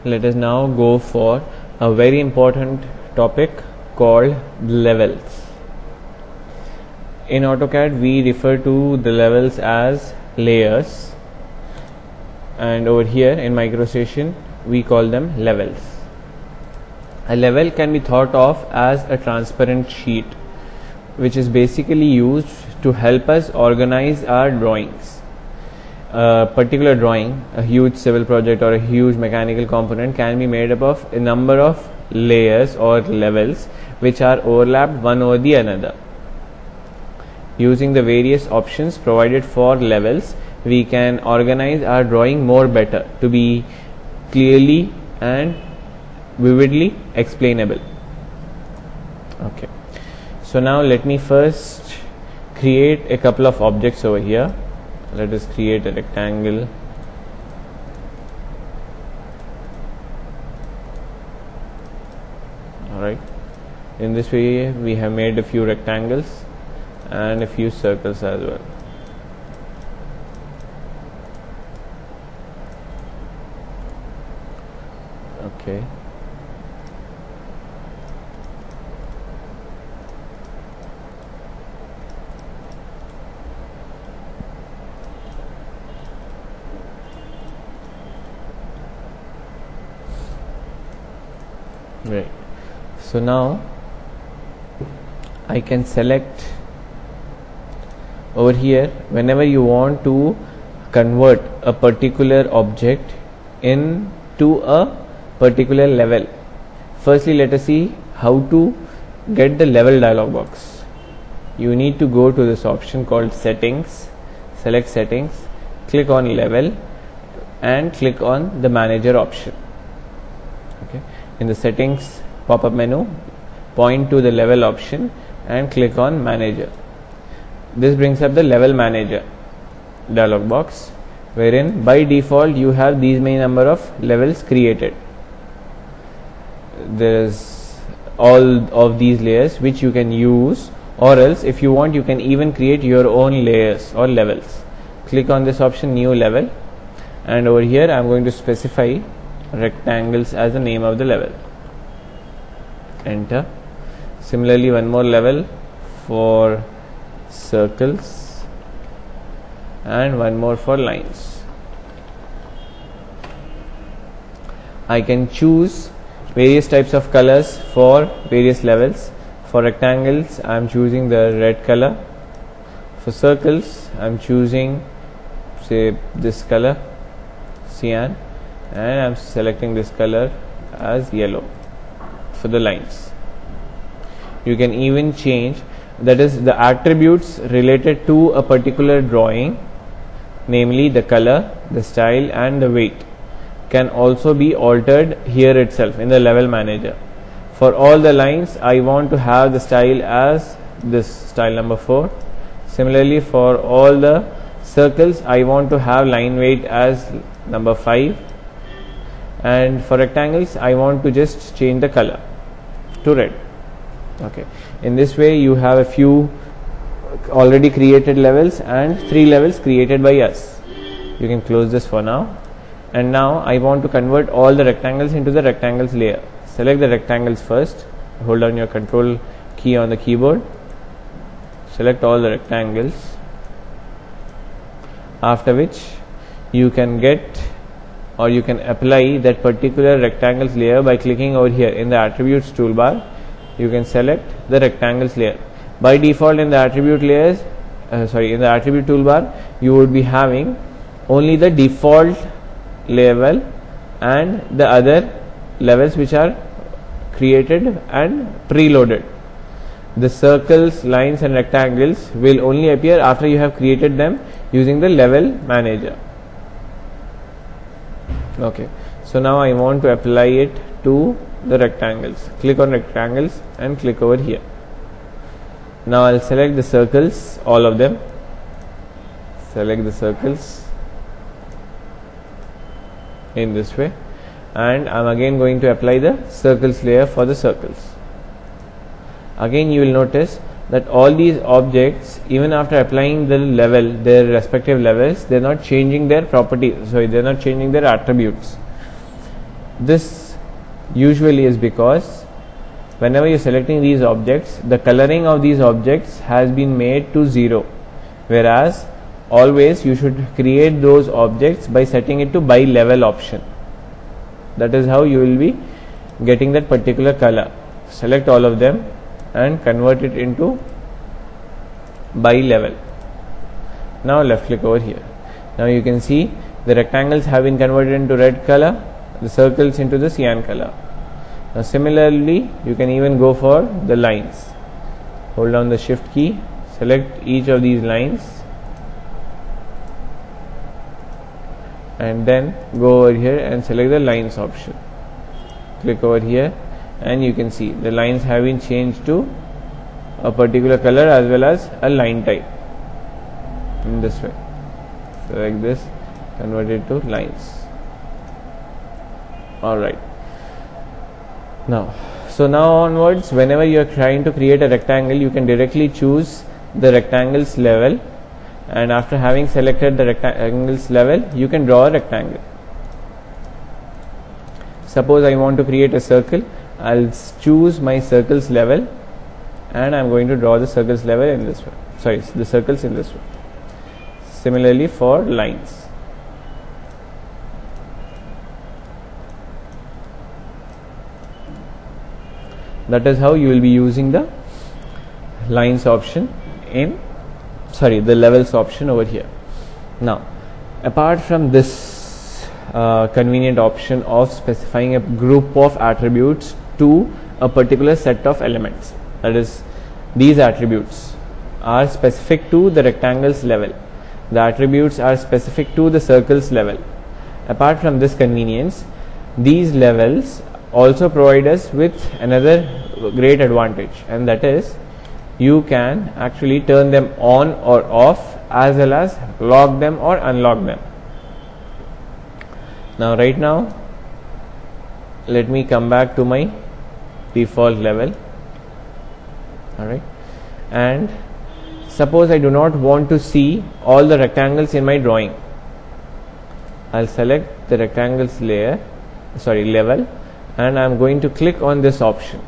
let us now go for a very important topic called levels. In AutoCAD we refer to the levels as layers, and over here in MicroStation we call them levels. A level can be thought of as a transparent sheet which is basically used to help us organize our drawings. A particular drawing, a huge civil project or a huge mechanical component, can be made up of a number of layers or levels which are overlapped one over the another. Using the various options provided for levels, we can organize our drawing more better to be clearly and vividly explainable. Okay, so now let me first create a couple of objects over here. Let us create a rectangle. Alright, in this way we have made a few rectangles and a few circles as well. Okay, right. So now I can select over here whenever you want to convert a particular object into a particular level. Firstly, let us see how to get the level dialog box. You need to go to this option called settings, select settings, click on level and click on the manager option. Okay, in the settings pop-up menu, point to the level option and click on manager. This brings up the level manager dialog box, wherein by default you have these many number of levels created. There is all of these layers which you can use, or else if you want you can even create your own layers or levels. Click on this option, new level, and over here I am going to specify rectangles as the name of the level. Enter. Similarly, one more level for circles and one more for lines. I can choose various types of colors for various levels. For rectangles I am choosing the red color. For circles I am choosing, say, this color, cyan, and I am selecting this color as yellow. For the lines, you can even change, that is, the attributes related to a particular drawing, namely the color, the style and the weight, can also be altered here itself in the level manager. For all the lines I want to have the style as this, style number 4. Similarly, for all the circles I want to have line weight as number 5, and for rectangles I want to just change the color to red. Okay, in this way you have a few already created levels and 3 levels created by us. You can close this for now, and now I want to convert all the rectangles into the rectangles layer. Select the rectangles first, hold down your control key on the keyboard, select all the rectangles, after which you can get or you can apply that particular rectangles layer by clicking over here in the attributes toolbar. You can select the rectangles layer. By default in the attribute layers, in the attribute toolbar, you would be having only the default level and the other levels which are created and preloaded. The circles, lines and rectangles will only appear after you have created them using the level manager. Okay, so now I want to apply it to the rectangles. Click on rectangles and click over here. Now I'll select the circles, all of them. Select the circles in this way, and I'm again going to apply the circles layer for the circles. Again you will notice that all these objects, even after applying the level, their respective levels, they are not changing their properties, they are not changing their attributes. This usually is because whenever you're selecting these objects, the coloring of these objects has been made to 0, whereas always you should create those objects by setting it to by level option. That is how you will be getting that particular color. Select all of them and convert it into by level. Now left click over here. Now you can see the rectangles have been converted into red color, the circles into the cyan color. Now similarly you can even go for the lines. Hold down the shift key, select each of these lines and then go over here and select the lines option. Click over here and you can see the lines have been changed to a particular color as well as a line type in this way. Select this, convert it to lines. Alright. Now onwards, whenever you are trying to create a rectangle, you can directly choose the rectangle's level, and after having selected the rectangle's level, you can draw a rectangle. Suppose I want to create a circle, I'll choose my circle's level and I'm going to draw the circle's level in this way. Sorry, the circles in this way. Similarly for lines. That is how you will be using the lines option the levels option over here. Now apart from this convenient option of specifying a group of attributes to a particular set of elements, that is, these attributes are specific to the rectangle's level, the attributes are specific to the circle's level. Apart from this convenience, these levels also provide us with another great advantage, and that is you can actually turn them on or off as well as lock them or unlock them. Now right now let me come back to my default level. Alright, and suppose I do not want to see all the rectangles in my drawing. I'll select the rectangles level and I'm going to click on this option.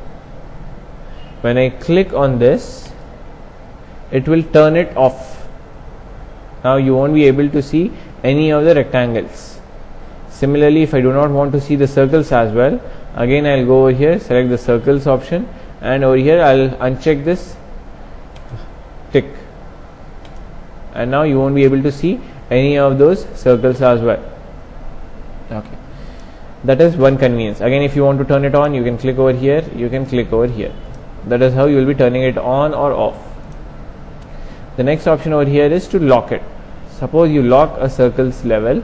When I click on this, it will turn it off. Now you won't be able to see any of the rectangles. Similarly, if I do not want to see the circles as well, again I'll go over here, select the circles option, and over here I'll uncheck this tick, and now you won't be able to see any of those circles as well. Okay, that is one convenience. Again, if you want to turn it on, you can click over here, you can click over here. That is how you will be turning it on or off. The next option over here is to lock it. Suppose you lock a circle's level.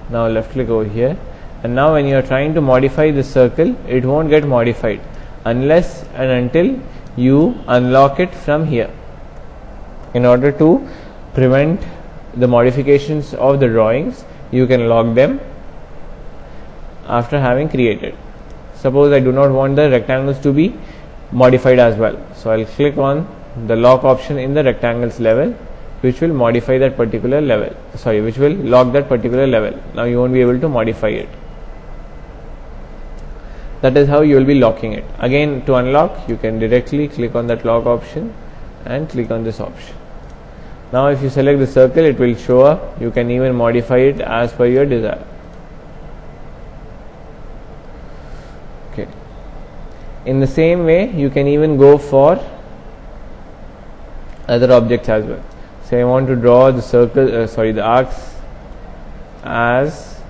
Now left click over here, and now when you are trying to modify the circle, it won't get modified unless and until you unlock it from here. In order to prevent the modifications of the drawings, you can lock them after having created. Suppose I do not want the rectangles to be modified as well, so I'll click on the lock option in the rectangles level, which will modify that particular level, which will lock that particular level. Now you won't be able to modify it. That is how you will be locking it. Again, to unlock, you can directly click on that lock option and click on this option. Now if you select the circle, it will show up. You can even modify it as per your desire. Okay. In the same way, you can even go for other objects as well. Say I want to draw the circle, the arcs as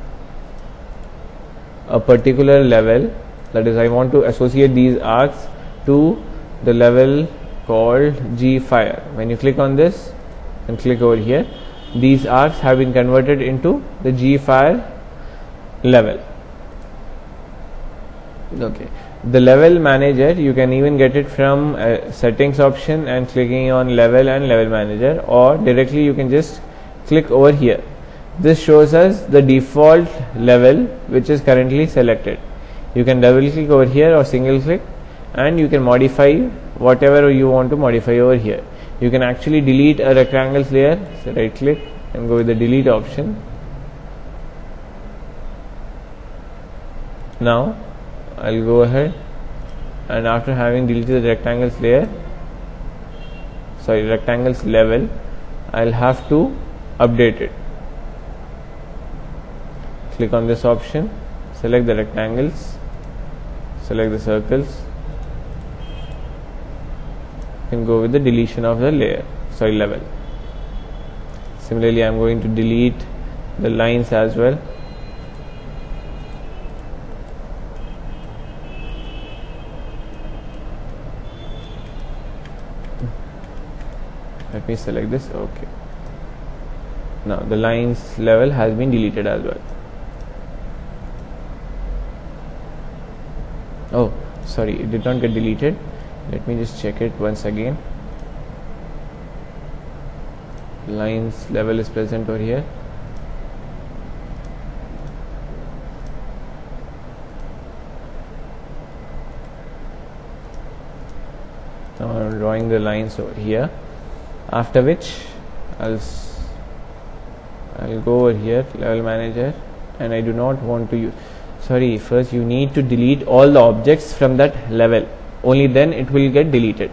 a particular level. That is, I want to associate these arcs to the level called G fire. When you click on this and click over here, these arcs have been converted into the G fire level. Okay. The level manager, you can even get it from settings option and clicking on level and level manager, or directly you can just click over here. This shows us the default level which is currently selected. You can double click over here or single click, and you can modify whatever you want to modify over here. You can actually delete a rectangles layer, so right click and go with the delete option. Now I'll go ahead, and after having deleted the rectangles level, I'll have to update it. Click on this option, select the rectangles, select the circles, and go with the deletion of the level. Similarly, I'm going to delete the lines as well. Let me select this. Okay. Now the lines level has been deleted as well. Oh, sorry, it did not get deleted. Let me just check it once again. Lines level is present over here. Now I'm drawing the lines over here. After which I'll go over here, level manager, and I do not want to use. Sorry, first you need to delete all the objects from that level. Only then it will get deleted.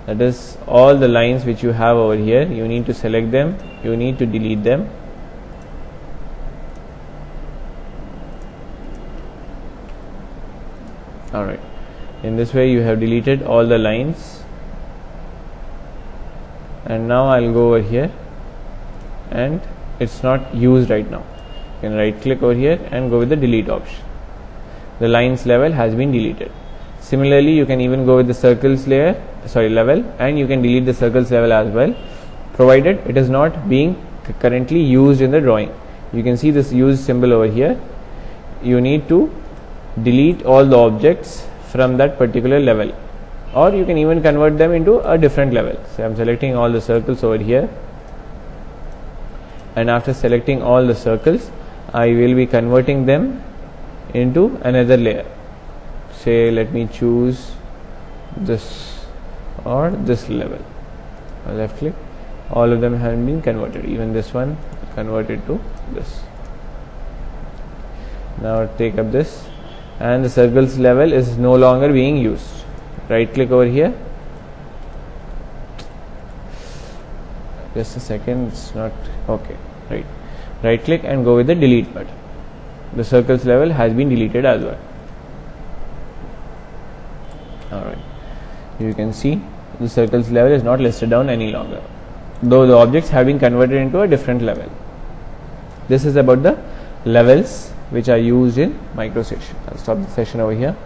That is, all the lines which you have over here, you need to select them, you need to delete them. Alright, in this way you have deleted all the lines. And now I'll go over here, and it's not used right now. You can right click over here and go with the delete option. The lines level has been deleted. Similarly, you can even go with the circles level, and you can delete the circles level as well, provided it is not being currently used in the drawing. You can see this use symbol over here. You need to delete all the objects from that particular level, or you can even convert them into a different level. So I'm selecting all the circles over here, and after selecting all the circles, I will be converting them into another layer. Say, let me choose this or this level. I'll left click. All of them have been converted. Even this one converted to this. Now take up this, and the circles level is no longer being used. Right click over here. Just a second, it's not okay. Right click and go with the delete button. The circles level has been deleted as well. Alright, you can see the circles level is not listed down any longer, though the objects have been converted into a different level. This is about the levels which are used in MicroStation. I'll stop the session over here.